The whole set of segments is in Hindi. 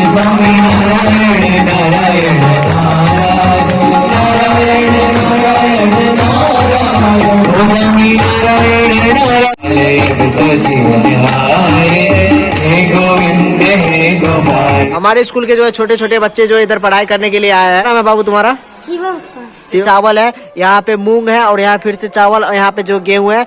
स्वामी नारायण नारायण नारायण नारायण नारायण स्वामी नारायण नारायण गोविंद हे गोपाल। हमारे स्कूल के जो है छोटे छोटे बच्चे जो इधर पढ़ाई करने के लिए आए हैं। नाम है बाबू तुम्हारा? शिवम। चावल है, यहाँ पे मूंग है और यहाँ फिर से चावल और यहाँ पे जो गेहूं है।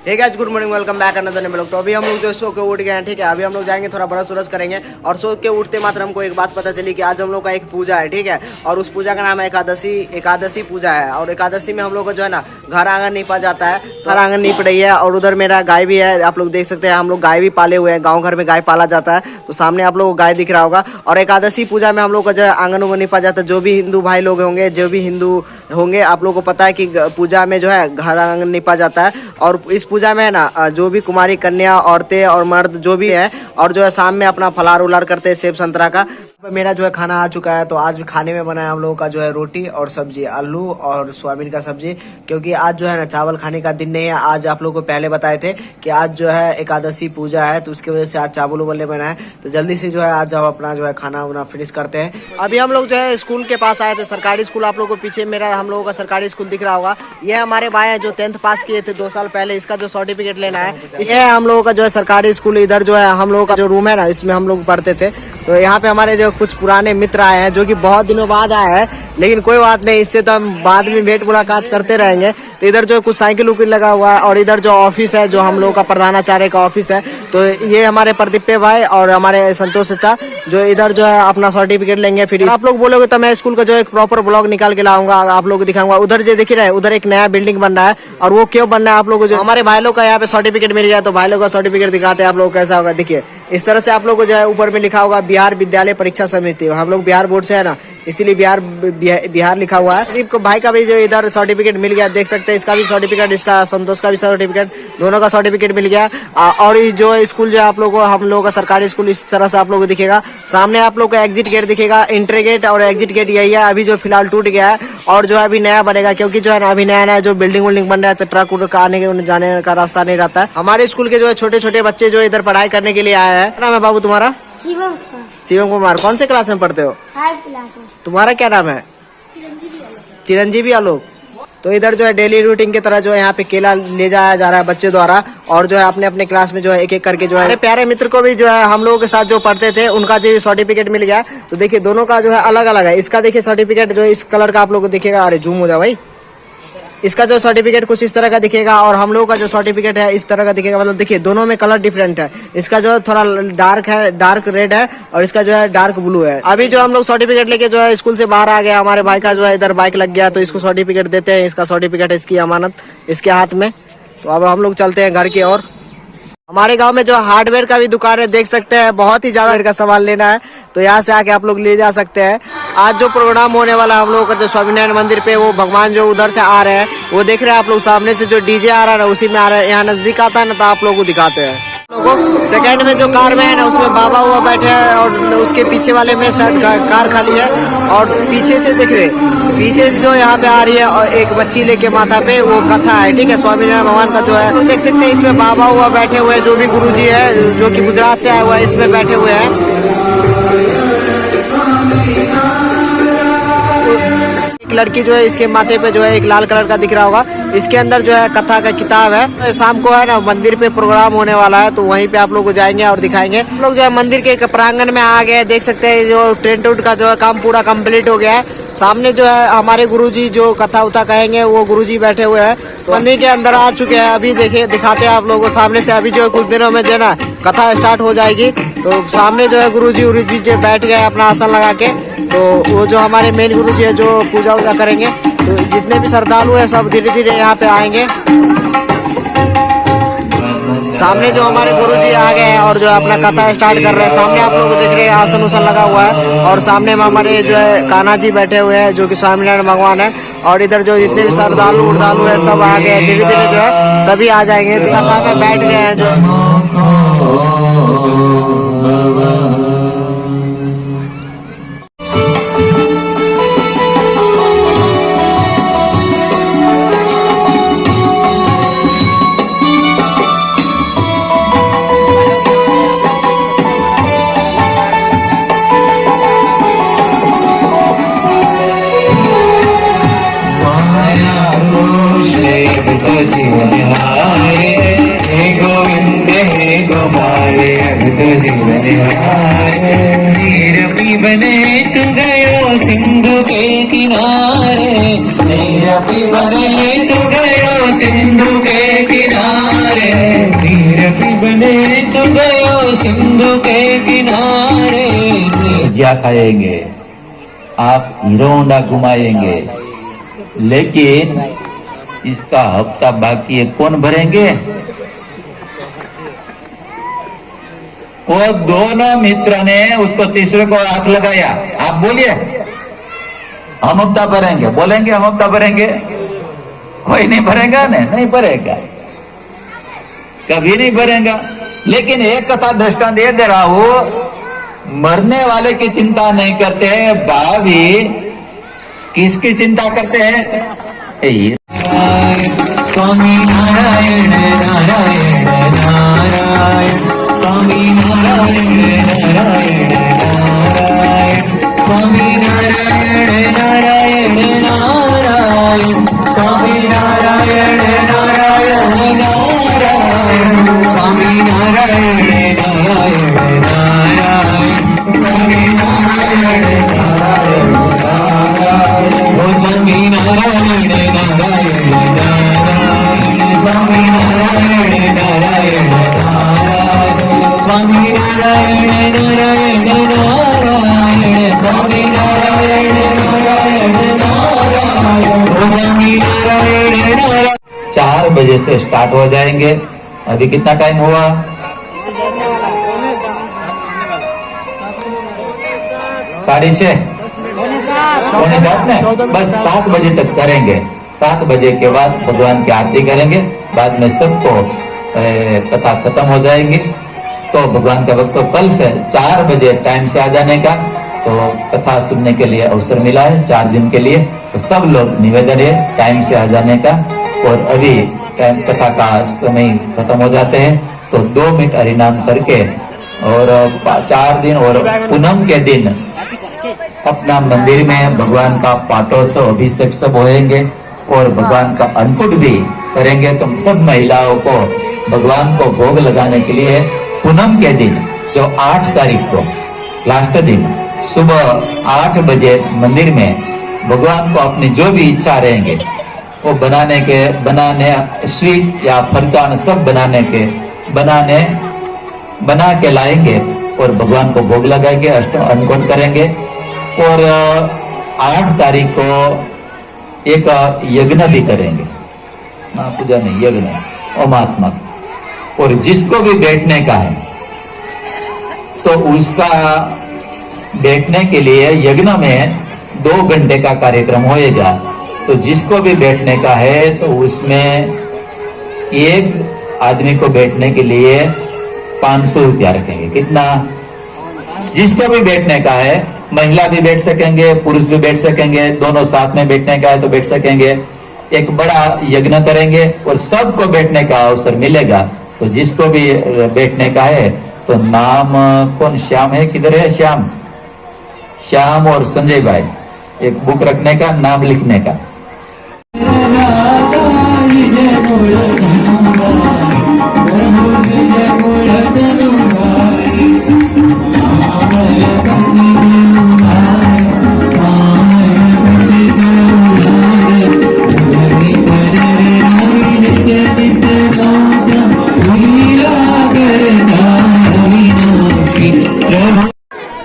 Hey guys, good morning, welcome back another नए व्लॉग। तो अभी हम लोग जो सो के उठ गए हैं, ठीक है। अभी हम लोग जाएंगे थोड़ा ब्रश व्रश करेंगे और सो के उठते मात्र हमको एक बात पता चली कि आज हम लोग का एक पूजा है, ठीक है। और उस पूजा का नाम है एकादशी पूजा है। और एकादशी में हम लोग को जो है ना घर आंगन नीपा जाता है, घर आंगन नीप रही है। और उधर मेरा गाय भी है, आप लोग देख सकते हैं। हम लोग गाय भी पाले हुए हैं, गाँव घर में गाय पाला जाता है, तो सामने आप लोग को गाय दिख रहा होगा। और एकादशी पूजा में हम लोग का जो है आंगन उंगन नीपा जाता है। जो भी हिंदू भाई लोग होंगे, जो भी हिंदू होंगे, आप लोग को पता है कि पूजा में जो है घर आंगन नीपा जाता है। और इस पूजा में है ना जो भी कुमारी कन्या, औरतें और मर्द जो भी है, और जो है शाम में अपना फलार उलार करते हैं सेब संतरा का। मेरा जो है खाना आ चुका है, तो आज खाने में बनाया हम लोगों का जो है रोटी और सब्जी, आलू और सोयाबीन का सब्जी। क्योंकि आज जो है ना चावल खाने का दिन नहीं है। आज आप लोगों को पहले बताए थे कि आज जो है एकादशी पूजा है, तो उसकी वजह से आज चावल उबल नहीं बना है। तो जल्दी से जो है आज हम अपना जो है खाना उना फिनिश करते हैं। अभी हम लोग जो है स्कूल के पास आए थे, सरकारी स्कूल। आप लोगों को पीछे मेरा हम लोगों का सरकारी स्कूल दिख रहा होगा। ये हमारे भाई है जो 10th पास किए थे 2 साल पहले। इसका जो सर्टिफिकेट लेना है, ये हम लोगों का जो है सरकारी स्कूल। इधर जो है हम लोगों का जो रूम है ना, इसमें हम लोग पढ़ते थे। तो यहाँ पे हमारे जो कुछ पुराने मित्र आए हैं, जो कि बहुत दिनों बाद आए हैं, लेकिन कोई बात नहीं, इससे तो हम बाद में भेंट मुलाकात करते रहेंगे। तो इधर जो कुछ साइकिल उकिल लगा हुआ है, और इधर जो ऑफिस है, जो हम लोगों का प्रधानाचार्य का ऑफिस है, तो ये हमारे प्रदीप भाई और हमारे संतोष चाचा जो इधर जो है अपना सर्टिफिकेट लेंगे। फिर आप लोग बोलोगे तो मैं स्कूल का जो एक प्रॉपर ब्लॉग निकाल के लाऊंगा, आप लोग को दिखाऊंगा। उधर जो दिख रहा है, उधर एक नया बिल्डिंग बन रहा है। और वो क्यों बन रहा है, आप लोग जो हमारे भाई लोग का यहाँ पे सर्टिफिकेट मिल गया, तो भाई लोग का सर्टिफिकेट दिखाते हैं आप लोग कैसा होगा। देखिए इस तरह से आप लोग को जो है ऊपर में लिखा होगा बिहार विद्यालय परीक्षा समिति। हम लोग बिहार बोर्ड से है ना, इसीलिए बिहार लिखा हुआ है। भाई का भी जो इधर सर्टिफिकेट मिल गया, देख सकते हैं। इसका भी सर्टिफिकेट, इसका संतोष का भी सर्टिफिकेट, दोनों का सर्टिफिकेट मिल गया। और जो स्कूल जो आप लोग को, हम लोगों का सरकारी स्कूल इस तरह से आप लोग को दिखेगा। सामने आप लोग को एग्जिट गेट दिखेगा, एंट्री गेट और एग्जिट गेट यही है। अभी जो फिलहाल टूट गया है और जो है अभी नया बनेगा, क्योंकि जो है ना अभी नया नया जो बिल्डिंग विल्डिंग बन रहा है, तो ट्रक उड़क आने जाने का रास्ता नहीं रहता है। हमारे स्कूल के जो है छोटे छोटे बच्चे जो इधर पढ़ाई करने के लिए आए हैं। नाम है बाबू तुम्हारा? शिवम कुमार। कौन से क्लास में पढ़ते हो? 5 क्लास में। तुम्हारा क्या नाम है? चिरंजीवी आलोक। तो इधर जो है डेली रूटीन की तरह जो है यहाँ पे केला ले जाया जा रहा है बच्चे द्वारा। और जो है अपने अपने क्लास में जो है एक एक करके जो है प्यारे मित्र को भी जो है हम लोगों के साथ जो पढ़ते थे, उनका जो सर्टिफिकेट मिल गया। तो देखिए दोनों का जो है अलग अलग है। इसका देखिए सर्टिफिकेट जो इस कलर का आप लोग को दिखेगा। अरे जूम हो जाओ भाई। इसका जो सर्टिफिकेट कुछ इस तरह का दिखेगा, और हम लोगों का जो सर्टिफिकेट है इस तरह का दिखेगा। मतलब देखिए दोनों में कलर डिफरेंट है। इसका जो थोड़ा डार्क है, डार्क रेड है, और इसका जो है डार्क ब्लू है। अभी जो हम लोग सर्टिफिकेट लेके जो है स्कूल से बाहर आ गया, हमारे भाई का जो है इधर बाइक लग गया, तो इसको सर्टिफिकेट देते हैं। इसका सर्टिफिकेट, इसकी अमानत इसके हाथ में। तो अब हम लोग चलते हैं घर की ओर। हमारे गांव में जो हार्डवेयर का भी दुकान है, देख सकते हैं। बहुत ही ज्यादा का सामान लेना है, तो यहाँ से आके आप लोग ले जा सकते हैं। आज जो प्रोग्राम होने वाला हम लोगों का जो स्वामीनारायण मंदिर पे, वो भगवान जो उधर से आ रहे हैं, वो देख रहे हैं आप लोग। सामने से जो डीजे आ रहा है ना, उसी में आ रहा है। यहाँ नजदीक आता है ना, तो आप लोगों को दिखाते हैं। लोगों सेकंड में जो कार में है ना, उसमें बाबा हुआ बैठे हैं, और उसके पीछे वाले में शायद कार खाली है। और पीछे से देख रहे, पीछे से जो यहाँ पे आ रही है, और एक बच्ची लेके माथा पे, वो कथा है, ठीक है, स्वामीनारायण भगवान का जो है। तो देख सकते हैं इसमें बाबा हुआ बैठे हुए हैं, जो भी गुरुजी है, जो कि गुजरात से आया हुआ है, इसमें बैठे हुए हैं। एक लड़की जो है इसके माथे पे जो है एक लाल कलर का दिख रहा होगा, इसके अंदर जो है कथा का किताब है। शाम को है ना मंदिर पे प्रोग्राम होने वाला है, तो वहीं पे आप लोग को जाएंगे और दिखाएंगे। हम लोग जो है मंदिर के प्रांगण में आ गए, देख सकते हैं। जो टेंट उट का जो है काम पूरा कंप्लीट हो गया है। सामने जो है हमारे गुरुजी जो कथा उथा कहेंगे, वो गुरुजी बैठे हुए हैं। तो मंदिर के अंदर आ चुके हैं। अभी देखिए दिखाते हैं आप लोगों को सामने से। अभी जो है कुछ दिनों में जो है ना कथा स्टार्ट हो जाएगी। तो सामने जो है गुरुजी उरुजी जो बैठ गए अपना आसन लगा के। तो वो जो हमारे मेन गुरुजी है, जो पूजा वूजा करेंगे, तो जितने भी श्रद्धालु है सब धीरे धीरे यहाँ पे आएंगे। सामने जो हमारे गुरुजी आ गए हैं और जो अपना कथा स्टार्ट कर रहे हैं। सामने आप लोग देख रहे हैं आसन उसन लगा हुआ है, और सामने में हमारे जो है कान्हा जी बैठे हुए हैं, जो कि स्वामीनारायण भगवान है। और इधर जो जितने भी श्रद्धालु है सब आ गए। धीरे धीरे जो है सभी आ जाएंगे। कथा में बैठ गए हैं जो जीवन हारे हे गोविंद हे गोपाल अब तो जीवन हारे नीर बने तू गयो सिंधु के किनारे नीर बने तू गयो सिंधु के किनारे नीर बने तू गयो सिंधु के किनारे भजिया खाएंगे, आप हीरो होंडा घुमाएंगे, लेकिन इसका हफ्ता बाकी है, कौन भरेंगे? वो दोनों मित्र ने उसको तीसरे को हाथ लगाया, आप बोलिए हम हफ्ता भरेंगे, बोलेंगे हम हफ्ता भरेंगे? कोई नहीं भरेगा ना, नहीं भरेगा, कभी नहीं भरेगा। लेकिन एक कथा दृष्टांत ये दे रहा हूं, मरने वाले की चिंता नहीं करते, भावी किसकी चिंता करते हैं? स्वामी नारायण नारायण नारायण स्वामी नारायण नारायण नारायण स्वामी नारायण नारायण नारायण स्वामी नारायण नारायण नारायण स्वामी नारायण नारायण नारायण स्वामी नारायण नारायण नारायण ओ स्वामी नारायण नारायण नारायण स्वामी नारायण नारायण नारायण स्वामी नारायण नारायण नारायण स्वामी नारायण नारायण नारायण ओ स्वामी नारायण नारायण 4 बजे से स्टार्ट हो जाएंगे। अभी कितना टाइम हुआ? 6:30 पौने 7 में, बस 7 बजे तक करेंगे। 7 बजे के बाद भगवान की आरती करेंगे, बाद में सबको कथा खत्म हो जाएगी। तो भगवान का वक्त तो कल से 4 बजे टाइम से आ जाने का, तो कथा सुनने के लिए अवसर मिला है 4 दिन के लिए। तो सब लोग निवेदन है टाइम से आ जाने का। और अभी टाइम कथा का समय खत्म हो जाते हैं, तो 2 मिनट हरिनाम करके और 4 दिन और पूनम के दिन अपना मंदिर में भगवान का पाठोत्सव अभिषेक सब होएंगे और भगवान का अन्नकूट भी करेंगे। तो सब महिलाओं को भगवान को भोग लगाने के लिए पूनम के दिन जो 8 तारीख को लास्ट दिन सुबह 8 बजे मंदिर में भगवान को अपनी जो भी इच्छा रहेंगे वो बनाने स्वीट या फरसान सब बना के लाएंगे और भगवान को भोग लगाएंगे, अन्नकूट करेंगे। और 8 तारीख को एक यज्ञ भी करेंगे, पूजा नहीं, यज्ञ ओमात्मक। और जिसको भी बैठने का है तो उसका बैठने के लिए यज्ञ में 2 घंटे का कार्यक्रम होएगा। तो जिसको भी बैठने का है तो उसमें एक आदमी को बैठने के लिए 500 रुपया रखेंगे। कितना? जिसको भी बैठने का है, महिला भी बैठ सकेंगे, पुरुष भी बैठ सकेंगे, दोनों साथ में बैठने का है तो बैठ सकेंगे। एक बड़ा यज्ञ करेंगे और सबको बैठने का अवसर मिलेगा। तो जिसको भी बैठने का है तो नाम कौन? श्याम है, किधर है श्याम? श्याम और संजय भाई एक बुक रखने का, नाम लिखने का।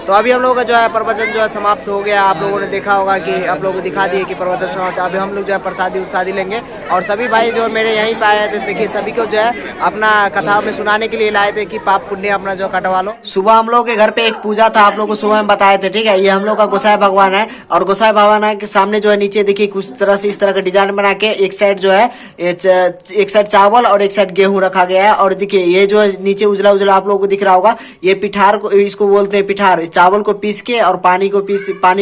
तो अभी हम लोगों का जो है प्रवचन जो है समाप्त हो गया। आप लोगों ने देखा होगा कि आप लोगों को दिखा दिए कि प्रवचन समाप्त। अभी हम लोग जो है प्रसादी लेंगे और सभी भाई जो मेरे यहीं पे आए थे, देखिए सभी को जो है अपना कथा में सुनाने के लिए लाए थे कि पाप पुण्य अपना जो कटवा लो। सुबह हम लोग के घर पे एक पूजा था, आप लोग को सुबह में बताए थे, ठीक है। ये हम लोग का गोसाई भगवान है और गोसाई भगवान के सामने जो है नीचे देखिए कुछ तरह से इस तरह का डिजाइन बना के एक साइड जो है एक साइड चावल और एक साइड गेहूं रखा गया है। और देखिए ये जो नीचे उजला उजला आप लोगों को दिख रहा होगा, ये पिठार को इसको बोलते हैं, पिठार चावल को पीस के और पानी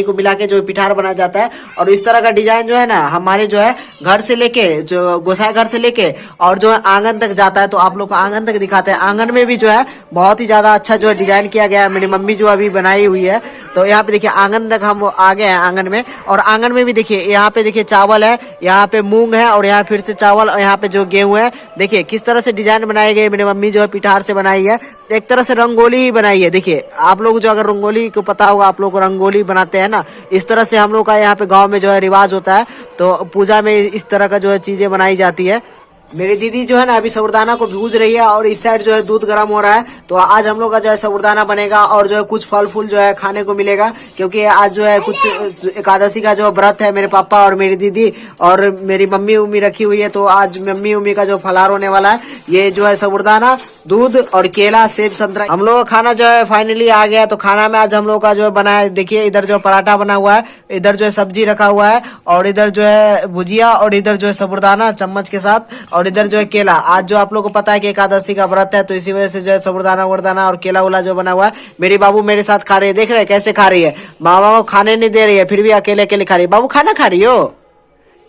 को मिला के जो पिठार बनाया जाता है। और इस तरह का डिजाइन जो है ना हमारे जो है घर से लेके जो गोसाई घर से लेके और जो है आंगन तक जाता है। तो आप लोग को आंगन तक दिखाते हैं। आंगन में भी जो है बहुत ही ज्यादा अच्छा जो है डिजाइन किया गया है। मेरी मम्मी जो अभी बनाई हुई है। तो यहाँ पे देखिए आंगन तक हम आ गए हैं आंगन में। और आंगन में भी देखिए यहाँ पे देखिए चावल है, यहाँ पे मूंग है और यहाँ फिर से चावल और यहाँ पे जो गेहूं है। देखिए किस तरह से डिजाइन बनाए गए। मेरी मम्मी जो है पिठार से बनाई है। एक तरह से रंगोली ही बनाई है। देखिए आप लोग जो अगर रंगोली को पता होगा, आप लोग को रंगोली बनाते हैं ना, इस तरह से हम लोग का यहाँ पे गाँव में जो है रिवाज होता है। तो पूजा में इस तरह का जो है चीजें बनाई जाती है। मेरी दीदी जो है ना अभी साबूदाना को भूज रही है और इस साइड जो है दूध गर्म हो रहा है। तो आज हम लोग का जो है साबूदाना बनेगा और जो है कुछ फल फूल जो है खाने को मिलेगा, क्योंकि आज जो है कुछ एकादशी का जो व्रत है मेरे पापा और मेरी दीदी और मेरी मम्मी उम्मी रखी हुई है। तो आज मम्मी उम्मी का जो फलार होने वाला है ये जो है साबूदाना, दूध और केला, सेब, संतरा। हम लोग का खाना जो है फाइनली आ गया। तो खाना में आज हम लोग का जो बना है, देखिए इधर जो पराठा बना हुआ है, इधर जो है सब्जी रखा हुआ है और इधर जो है भुजिया और इधर जो है साबूदाना चम्मच के साथ और इधर जो है केला। आज जो आप लोग को पता है कि एकादशी का व्रत है, तो इसी वजह से जो है साबूदाना वरदाना और केला उला जो बना हुआ है। मेरी बाबू मेरे साथ खा रही है, देख रहे हैं कैसे खा रही है। मामा को खाने नहीं दे रही है, फिर भी अकेले अकेले खा रही है। बाबू खाना खा रही हो?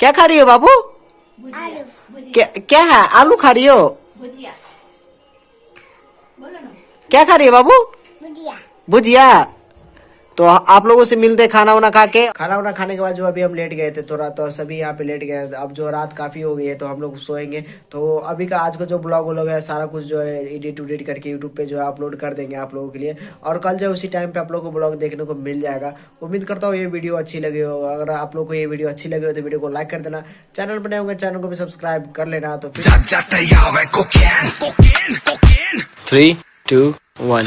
क्या खा रही हो बाबू? क्या है? आलू खा रही हो? क्या खा रही है बाबू? भुजिया। तो आप लोगों से मिलते खाना वाना खा के। खाना वाना खाने के बाद जो अभी हम लेट गए थे, तो सभी यहाँ पे लेट गए। अब जो रात काफी हो गई है तो हम लोग सोएंगे। तो अभी का आज का जो ब्लॉग है सारा कुछ जो है एडिट उडिट करके यूट्यूब पे जो है अपलोड कर देंगे आप लोगों के लिए। और कल जो उसी टाइम पे आप लोगों को ब्लॉग देखने को मिल जाएगा। उम्मीद करता हूँ ये वीडियो अच्छी लगी हो। अगर आप लोग को ये वीडियो अच्छी लगी हो तो वीडियो को लाइक कर देना। चैनल पर नए होंगे चैनल को भी सब्सक्राइब कर लेना। तो 3, 2, 1